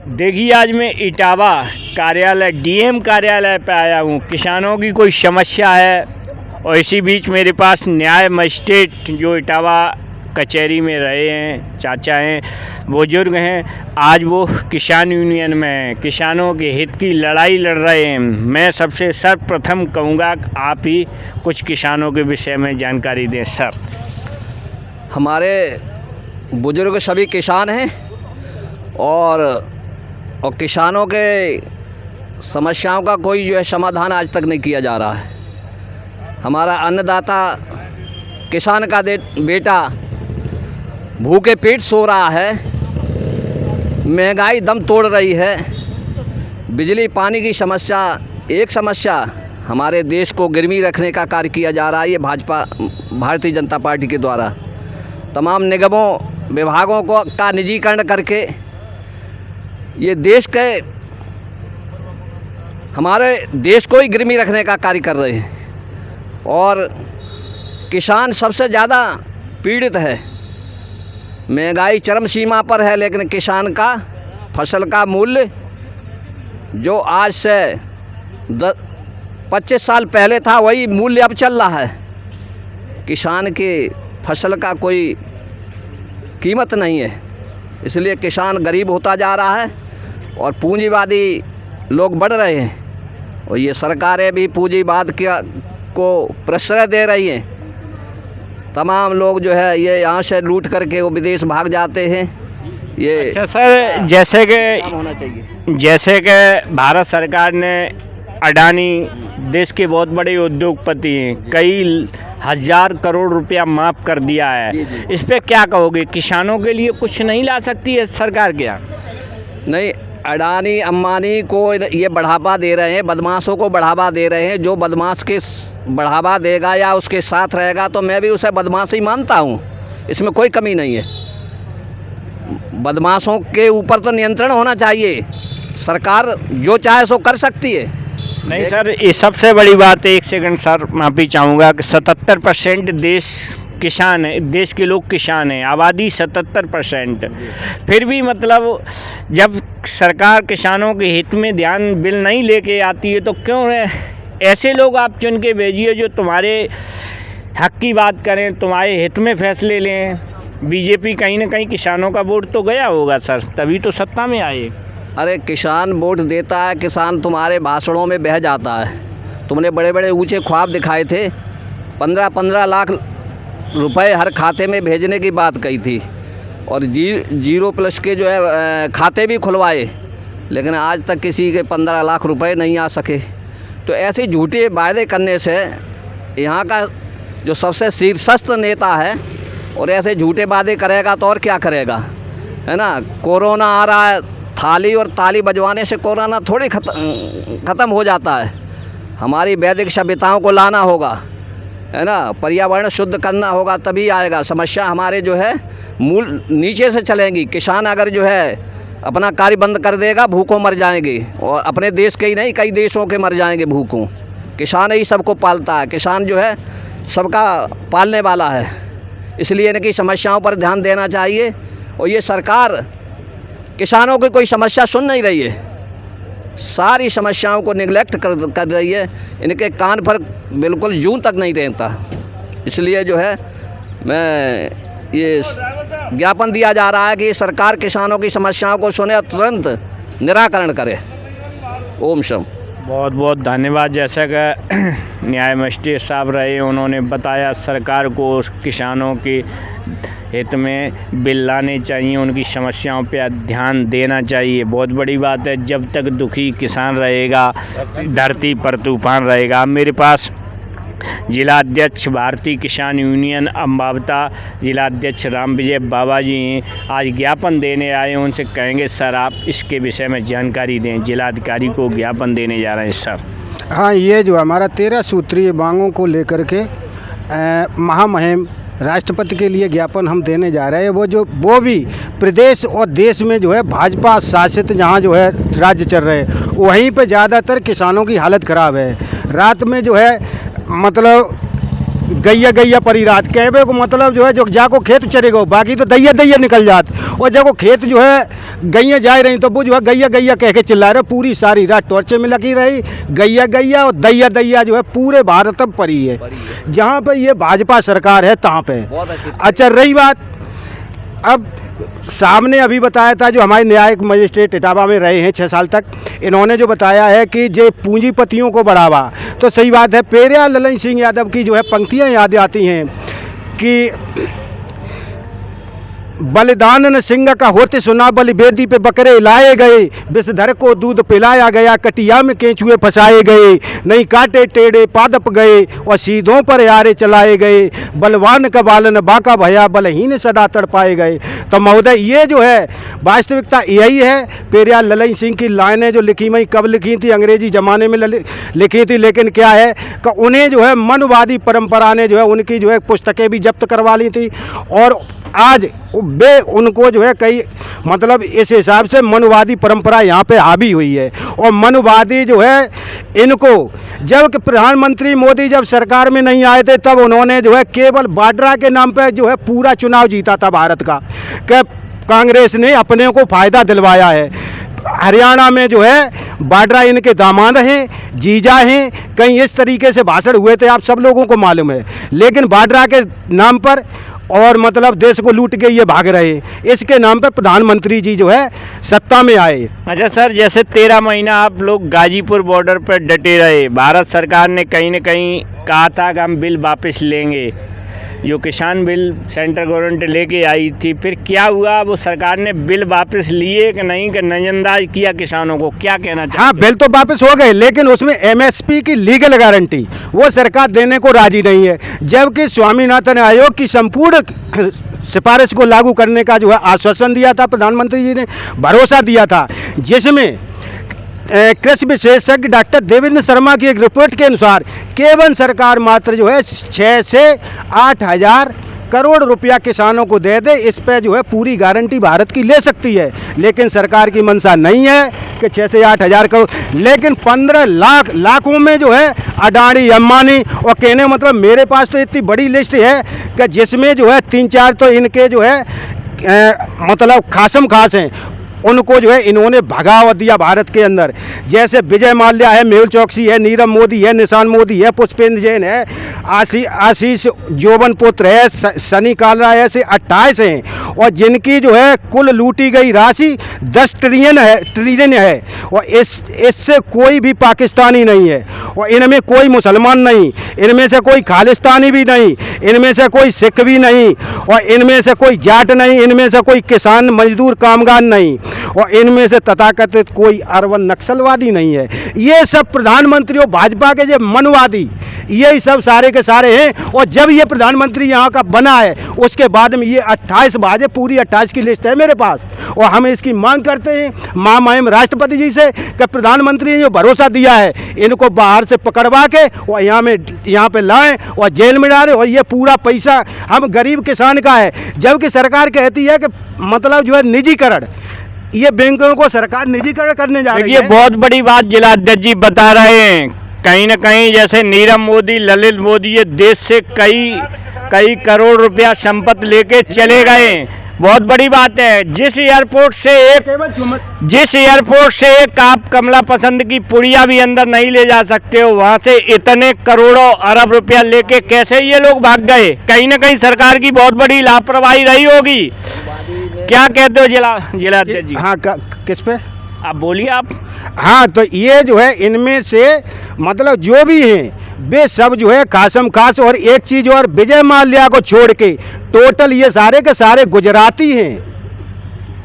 देखिए, आज मैं इटावा कार्यालय डीएम कार्यालय पे आया हूँ। किसानों की कोई समस्या है और इसी बीच मेरे पास न्याय मजिस्ट्रेट जो इटावा कचहरी में रहे हैं, चाचा हैं, बुजुर्ग हैं, आज वो किसान यूनियन में हैं, किसानों के हित की लड़ाई लड़ रहे हैं। मैं सबसे सर्वप्रथम कहूँगा कि आप ही कुछ किसानों के विषय में जानकारी दें सर। हमारे बुजुर्ग सभी किसान हैं और किसानों के समस्याओं का कोई जो है समाधान आज तक नहीं किया जा रहा है। हमारा अन्नदाता किसान का बेटा भूखे पेट सो रहा है, महंगाई दम तोड़ रही है, बिजली पानी की समस्या एक समस्या हमारे देश को गिरवी रखने का कार्य किया जा रहा है। ये भारतीय जनता पार्टी के द्वारा तमाम निगमों विभागों का निजीकरण करके ये देश के हमारे देश को ही गिरवी रखने का कार्य कर रहे हैं और किसान सबसे ज़्यादा पीड़ित है। महंगाई चरम सीमा पर है, लेकिन किसान का फसल का मूल्य जो आज से 25 साल पहले था वही मूल्य अब चल रहा है। किसान के फसल का कोई कीमत नहीं है, इसलिए किसान गरीब होता जा रहा है और पूंजीवादी लोग बढ़ रहे हैं और ये सरकारें भी पूंजीवाद को प्रश्रय दे रही हैं। तमाम लोग जो है ये यहाँ से लूट करके वो विदेश भाग जाते हैं। ये अच्छा सर, जैसे कि भारत सरकार ने अडानी देश के बहुत बड़े उद्योगपति हैं, कई हज़ार करोड़ रुपया माफ़ कर दिया है। इस पे क्या कहोगे? किसानों के लिए कुछ नहीं ला सकती है सरकार क्या? नहीं, अडानी अंबानी को ये बढ़ावा दे रहे हैं, बदमाशों को बढ़ावा दे रहे हैं। जो बदमाश के बढ़ावा देगा या उसके साथ रहेगा तो मैं भी उसे बदमाश ही मानता हूँ, इसमें कोई कमी नहीं है। बदमाशों के ऊपर तो नियंत्रण होना चाहिए, सरकार जो चाहे सो कर सकती है। नहीं सर, ये सबसे बड़ी बात है, एक सेकंड सर माफ़ी चाहूँगा कि 77% देश किसान है, देश के लोग किसान हैं, आबादी 77%। फिर भी मतलब जब सरकार किसानों के हित में ध्यान बिल नहीं लेके आती है तो क्यों है ऐसे लोग आप चुन के भेजिए जो तुम्हारे हक की बात करें, तुम्हारे हित में फैसले लें। बीजेपी कहीं ना कहीं किसानों का वोट तो गया होगा सर, तभी तो सत्ता में आए। अरे किसान वोट देता है, किसान तुम्हारे भाषणों में बह जाता है। तुमने बड़े बड़े ऊंचे ख्वाब दिखाए थे, 15-15 लाख रुपए हर खाते में भेजने की बात कही थी और 0+ के जो है खाते भी खुलवाए, लेकिन आज तक किसी के 15 लाख रुपए नहीं आ सके। तो ऐसे झूठे वायदे करने से यहाँ का जो सबसे शीर्षस्थ नेता है और ऐसे झूठे वादे करेगा तो और क्या करेगा, है ना। कोरोना आ रहा है, थाली और ताली बजवाने से कोरोना थोड़ी ख़त्म हो जाता है। हमारी वैदिक सभ्यताओं को लाना होगा, है ना, पर्यावरण शुद्ध करना होगा, तभी आएगा। समस्या हमारे जो है मूल नीचे से चलेंगी। किसान अगर जो है अपना कार्य बंद कर देगा, भूखों मर जाएंगे और अपने देश के ही नहीं कई देशों के मर जाएंगे भूखों। किसान ही सबको पालता है, किसान जो है सबका पालने वाला है, इसलिए इनकी समस्याओं पर ध्यान देना चाहिए। और ये सरकार किसानों की कोई समस्या सुन नहीं रही है, सारी समस्याओं को निगलेक्ट कर रही है। इनके कान पर बिल्कुल जूं तक नहीं रहता, इसलिए जो है मैं ये ज्ञापन दिया जा रहा है कि सरकार किसानों की समस्याओं को सुने और तुरंत निराकरण करे। ओम शम। बहुत बहुत धन्यवाद। जैसा कि न्याय मजिस्ट्रेट साहब रहे, उन्होंने बताया सरकार को किसानों के हित में बिल लाने चाहिए, उनकी समस्याओं पे ध्यान देना चाहिए। बहुत बड़ी बात है, जब तक दुखी किसान रहेगा धरती पर तूफान रहेगा। मेरे पास जिला अध्यक्ष भारतीय किसान यूनियन अम्बावता जिला अध्यक्ष राम विजय बाबा जी हैं, आज ज्ञापन देने आए। उनसे कहेंगे सर आप इसके विषय में जानकारी दें, जिलाधिकारी को ज्ञापन देने जा रहे हैं सर। हाँ, ये जो हमारा 13 सूत्रीय मांगों को लेकर के महामहिम राष्ट्रपति के लिए ज्ञापन हम देने जा रहे हैं। वो भी प्रदेश और देश में जो है भाजपा शासित जहाँ जो है राज्य चल रहे हैं, वहीं पे ज़्यादातर किसानों की हालत ख़राब है। रात में जो है मतलब गैया गैया परी रात कहवे को मतलब जो है जो जाको खेत चरेगो, बाकी तो दैया दैया निकल जात। और जब वो खेत जो है गैया जा रही तो वो जो है गैया गैया कह के चिल्ला रहे, पूरी सारी रात टॉर्च में लगी रही गैया गैया, और दैया दैया जो है पूरे भारत में परी है। जहाँ पे ये भाजपा सरकार है तहाँ पे। अच्छा रही बात, अब सामने अभी बताया था जो हमारे न्यायिक मजिस्ट्रेट इटावा में रहे हैं 6 साल तक, इन्होंने जो बताया है कि जो पूंजीपतियों को बढ़ावा, तो सही बात है। पेरियार ललन सिंह यादव की जो है पंक्तियां याद आती हैं कि बलिदानन सिंह का होते सुना बलि बेदी पे बकरे लाए गए, विषधर को दूध पिलाया गया, कटिया में केंचुए फंसाए गए, नहीं काटे टेढ़े पादप गए और सीधों पर यारे चलाए गए, बलवान का बालन बाका भया, बलहीन सदा तड़पाए गए। तो महोदय ये जो है वास्तविकता यही है। पेरियार ललन सिंह की लाइनें जो लिखी हुई कब लिखी थी, अंग्रेजी ज़माने में लिखी थी, लेकिन क्या है कि उन्हें जो है मनवादी परंपरा ने जो है उनकी जो है पुस्तकें भी जब्त करवा ली थी, और आज वे उनको जो है कई मतलब इस हिसाब से मनवादी परंपरा यहाँ पे हावी हुई है। और मनवादी जो है इनको जब कि प्रधानमंत्री मोदी जब सरकार में नहीं आए थे तब उन्होंने जो है केवल वाड्रा के नाम पे जो है पूरा चुनाव जीता था भारत का, कि कांग्रेस ने अपने को फ़ायदा दिलवाया है। हरियाणा में जो है वाड्रा इनके दामाद हैं, जीजा हैं, कहीं इस तरीके से भाषण हुए थे, आप सब लोगों को मालूम है। लेकिन वाड्रा के नाम पर और मतलब देश को लूट के ये भाग रहे, इसके नाम पर प्रधानमंत्री जी जो है सत्ता में आए। अच्छा सर, जैसे 13 महीना आप लोग गाजीपुर बॉर्डर पर डटे रहे, भारत सरकार ने कहीं न कहीं कहा था कि हम बिल वापस लेंगे, जो किसान बिल सेंट्रल गवर्नमेंट लेके आई थी, फिर क्या हुआ? वो सरकार ने बिल वापस लिए कि नहीं, कि नजरअंदाज किया किसानों को? क्या कहना चाहिए? हाँ, बिल तो वापस हो गए, लेकिन उसमें एमएसपी की लीगल गारंटी वो सरकार देने को राजी नहीं है, जबकि स्वामीनाथन आयोग की संपूर्ण सिफारिश को लागू करने का जो है आश्वासन दिया था प्रधानमंत्री जी ने, भरोसा दिया था, जिसमें कृषि विशेषज्ञ डॉक्टर देवेंद्र शर्मा की एक रिपोर्ट के अनुसार केवल सरकार मात्र जो है 6 से 8 हज़ार करोड़ रुपया किसानों को दे दे, इस पे जो है पूरी गारंटी भारत की ले सकती है। लेकिन सरकार की मंशा नहीं है कि 6 से 8 हज़ार करोड़, लेकिन 15 लाखों में जो है अडानी अंबानी, और कहने मतलब मेरे पास तो इतनी बड़ी लिस्ट है कि जिसमें जो है 3-4 तो इनके जो है मतलब खासम खास हैं, उनको जो है इन्होंने भगाव दिया भारत के अंदर। जैसे विजय माल्या है, मेहुल चौकसी है, नीरव मोदी है, निशान मोदी है, पुष्पेंद्र जैन है, आशीष जोबन पुत्र है, सनी कालरा है, ऐसे 28 हैं, और जिनकी जो है कुल लूटी गई राशि 10 ट्रिलियन है। और इससे कोई भी पाकिस्तानी नहीं है, और इनमें कोई मुसलमान नहीं, इनमें से कोई खालिस्तानी भी नहीं, इनमें से कोई सिख भी नहीं, और इनमें से कोई जाट नहीं, इनमें से कोई किसान मजदूर कामगार नहीं, और इनमें से तथाकथित कोई अरबन नक्सलवादी नहीं है। ये सब प्रधानमंत्री और भाजपा के जो मनवादी यही सब सारे के सारे हैं। और जब ये प्रधानमंत्री यहाँ का बना है उसके बाद में ये 28 भाजे, पूरी 28 की लिस्ट है मेरे पास, और हम इसकी मांग करते हैं महामहिम राष्ट्रपति जी से कि प्रधानमंत्री ने जो भरोसा दिया है इनको बाहर से पकड़वा के और यहाँ पे लाएं और जेल में डालें, और ये पूरा पैसा हम गरीब किसान का है। जबकि सरकार कहती है कि मतलब जो है निजीकरण, ये बैंकों को सरकार निजीकरण करने जा रही है। ये बहुत बड़ी बात जिला अध्यक्ष जी बता रहे हैं। कहीं न कहीं जैसे नीरव मोदी, ललित मोदी ये देश से कई करोड़ रुपया संपत्ति लेके चले गए, बहुत बड़ी बात है। जिस एयरपोर्ट से एक आप कमला पसंद की पुड़िया भी अंदर नहीं ले जा सकते हो, वहाँ से इतने करोड़ों अरब रुपया लेके कैसे ये लोग भाग गए? कहीं ना कहीं सरकार की बहुत बड़ी लापरवाही रही होगी। क्या कहते हो जिला अध्यक्ष जी? हाँ, किस पे आप बोलिए आप। हाँ, तो ये जो है इनमें से मतलब जो भी हैं वे सब जो है खासम खास, और एक चीज़ और, विजय माल्या को छोड़ के टोटल ये सारे के सारे गुजराती हैं।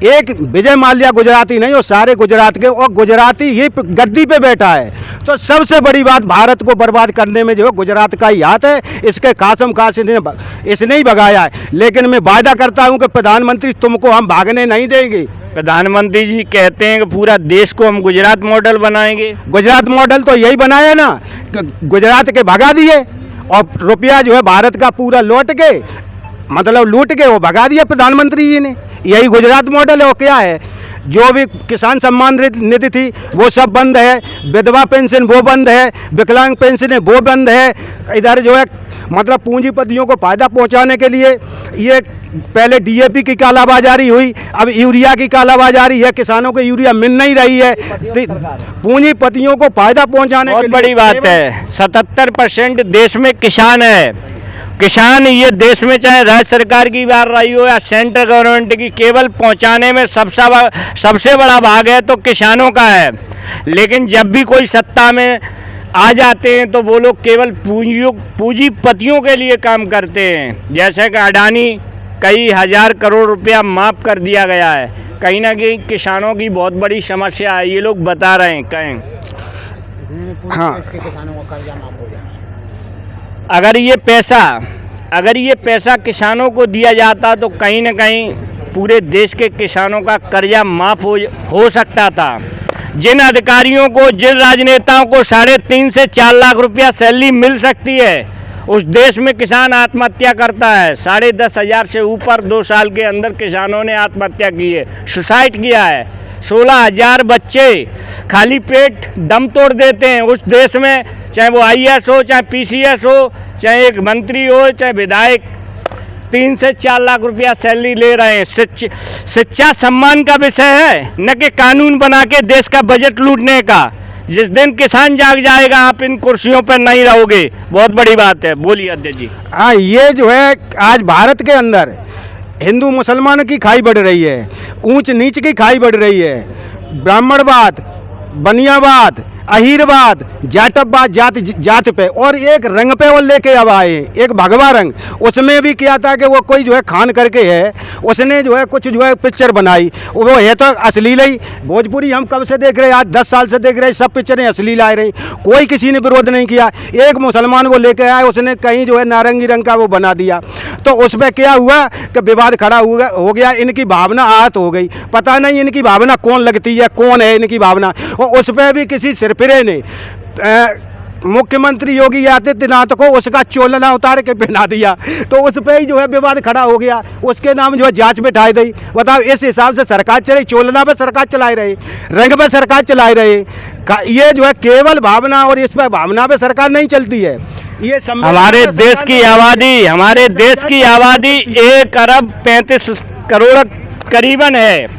एक विजय माल्या गुजराती नहीं, और सारे गुजरात के, और गुजराती ही गद्दी पे बैठा है। तो सबसे बड़ी बात, भारत को बर्बाद करने में जो है गुजरात का ही हाथ है, इसके खासम खास इसने ही भगाया है। लेकिन मैं वायदा करता हूं कि प्रधानमंत्री तुमको हम भागने नहीं देंगे। प्रधानमंत्री जी कहते हैं कि पूरा देश को हम गुजरात मॉडल बनाएंगे। गुजरात मॉडल तो यही बनाया ना, गुजरात के भगा दिए और रुपया जो है भारत का पूरा लौट के मतलब लूट के वो भगा दिया प्रधानमंत्री जी ने। यही गुजरात मॉडल है। वो क्या है, जो भी किसान सम्मान निधि थी वो सब बंद है, विधवा पेंशन वो बंद है, विकलांग पेंशन है वो बंद है। इधर जो है मतलब पूंजीपतियों को फायदा पहुंचाने के लिए ये पहले डीएपी की कालाबाजारी हुई, अब यूरिया की कालाबाजारी है, किसानों को यूरिया मिल नहीं रही है, पूंजीपतियों को फायदा पहुंचाने के लिए। बहुत बड़ी बात है, 77% देश में किसान है। किसान ये देश में चाहे राज्य सरकार की बात रही हो या सेंट्रल गवर्नमेंट की, केवल पहुंचाने में सबसे बड़ा भाग है तो किसानों का है। लेकिन जब भी कोई सत्ता में आ जाते हैं तो वो लोग केवल पूंजीपतियों के लिए काम करते हैं। जैसे कि अडानी कई हजार करोड़ रुपया माफ़ कर दिया गया है। कहीं ना कहीं किसानों की बहुत बड़ी समस्या है, ये लोग बता रहे हैं। कहें हाँ, अगर ये पैसा किसानों को दिया जाता तो कहीं ना कहीं पूरे देश के किसानों का कर्जा माफ़ हो सकता था। जिन अधिकारियों को, जिन राजनेताओं को 3.5 से 4 लाख रुपया सैलरी मिल सकती है, उस देश में किसान आत्महत्या करता है। 10,500 से ऊपर 2 साल के अंदर किसानों ने आत्महत्या की है, सुसाइड किया है। 16,000 बच्चे खाली पेट दम तोड़ देते हैं उस देश में, चाहे वो IAS हो, चाहे PCS हो, चाहे एक मंत्री हो, चाहे विधायक। 3 से 4 लाख रुपया सैलरी ले रहे हैं। शिक्षा सम्मान का विषय है, न कि कानून बना के देश का बजट लूटने का। जिस दिन किसान जाग जाएगा आप इन कुर्सियों पर नहीं रहोगे। बहुत बड़ी बात है। बोलिए अध्यक्ष जी। हाँ, ये जो है आज भारत के अंदर हिंदू मुसलमान की खाई बढ़ रही है, ऊंच नीच की खाई बढ़ रही है, ब्राह्मणवाद, बनियावाद, अहीरवाद, जाटवाद, जात पे और एक रंग पे वो लेके अब आए, एक भगवा रंग। उसमें भी क्या था कि वो कोई जो है खान करके है, उसने जो है कुछ जो है पिक्चर बनाई, वो है तो अश्लील ही। भोजपुरी हम कब से देख रहे हैं, आज 10 साल से देख रहे हैं, सब पिक्चरें अश्लील आ रही, कोई किसी ने विरोध नहीं किया। एक मुसलमान वो लेके आया, उसने कहीं जो है नारंगी रंग का वो बना दिया, तो उस पर क्या हुआ कि विवाद खड़ा हो गया। इनकी भावना आहत हो गई, पता नहीं इनकी भावना कौन लगती है, कौन है इनकी भावना। और उस पर भी किसी सिरफिरे ने मुख्यमंत्री योगी आदित्यनाथ को उसका चोलना उतार के पहना दिया, तो उस पर ही जो है विवाद खड़ा हो गया। उसके नाम जो है जांच बिठाई गई। बताओ, इस हिसाब से सरकार चले, चोलना पे सरकार चलाए रहे, रंग पे सरकार चलाए रहे। ये जो है केवल भावना, और इस पर भावना पे सरकार नहीं चलती है। ये हमारे देश की आबादी 1 अरब 35 करोड़ करीबन है।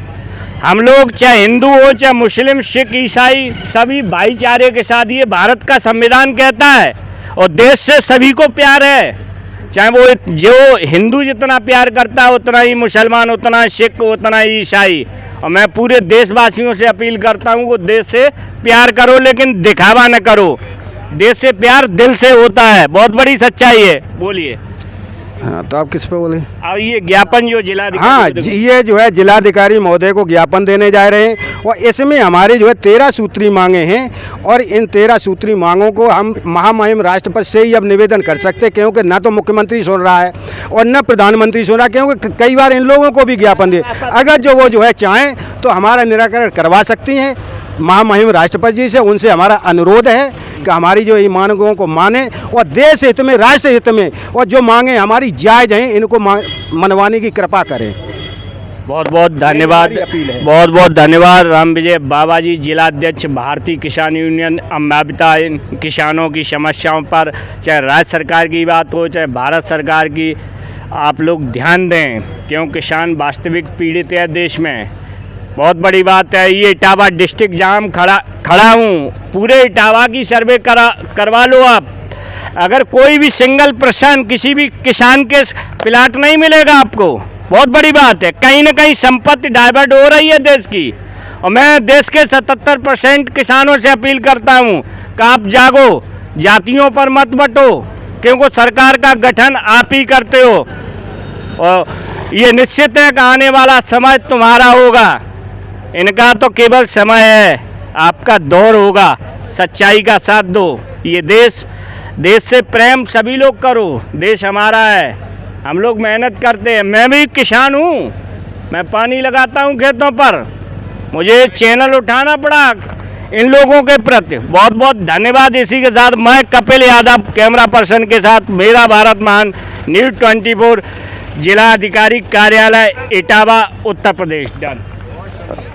हम लोग चाहे हिंदू हो, चाहे मुस्लिम, सिख, ईसाई, सभी भाईचारे के साथ, ये भारत का संविधान कहता है। और देश से सभी को प्यार है, चाहे वो जो हिंदू जितना प्यार करता है उतना ही मुसलमान, उतना सिख, उतना ही ईसाई। और मैं पूरे देशवासियों से अपील करता हूँ कि देश से प्यार करो, लेकिन दिखावा न करो। देश से प्यार दिल से होता है। बहुत बड़ी सच्चाई है। बोलिए। हाँ, तो आप किस पे बोले? अब ये ज्ञापन जो जिलाधिकारी, हाँ, ये जो है जिलाधिकारी महोदय को ज्ञापन देने जा रहे हैं, और इसमें हमारी जो है 13 सूत्री मांगे हैं। और इन 13 सूत्री मांगों को हम महामहिम राष्ट्रपति से ही अब निवेदन कर सकते हैं, क्योंकि ना तो मुख्यमंत्री सुन रहा है और न प्रधानमंत्री सुन रहा है। क्योंकि कई बार इन लोगों को भी ज्ञापन दे, अगर जो वो जो है चाहें तो हमारा निराकरण करवा सकती हैं महामहिम राष्ट्रपति जी से। उनसे हमारा अनुरोध है कि हमारी जो ये मांगों को माने, और देश हित में, राष्ट्र हित में, और जो मांगे हमारी जायज़ हैं, इनको मनवाने की कृपा करें। बहुत बहुत धन्यवाद। बहुत बहुत धन्यवाद राम विजय बाबा जी, जिलाध्यक्ष भारतीय किसान यूनियन अम्बाविता। इन किसानों की समस्याओं पर चाहे राज्य सरकार की बात हो, चाहे भारत सरकार की, आप लोग ध्यान दें, क्यों किसान वास्तविक पीड़ित है देश में। बहुत बड़ी बात है। ये इटावा डिस्ट्रिक्ट जहाँ खड़ा हूँ, पूरे इटावा की सर्वे करवा लो आप। अगर कोई भी सिंगल पर्सन, किसी भी किसान के प्लाट नहीं मिलेगा आपको। बहुत बड़ी बात है। कहीं ना कहीं संपत्ति डाइवर्ट हो रही है देश की। और मैं देश के 77% किसानों से अपील करता हूँ कि आप जागो, जातियों पर मत बंटो, क्योंकि सरकार का गठन आप ही करते हो। और ये निश्चित है कि आने वाला समय तुम्हारा होगा। इनका तो केवल समय है, आपका दौर होगा। सच्चाई का साथ दो। ये देश से प्रेम सभी लोग करो। देश हमारा है, हम लोग मेहनत करते हैं। मैं भी किसान हूँ, मैं पानी लगाता हूँ खेतों पर। मुझे चैनल उठाना पड़ा इन लोगों के प्रति। बहुत बहुत धन्यवाद। इसी के साथ मैं कपिल यादव कैमरा पर्सन के साथ, मेरा भारत महान न्यूज़ 24 जिला अधिकारी कार्यालय इटावा उत्तर प्रदेश। डन।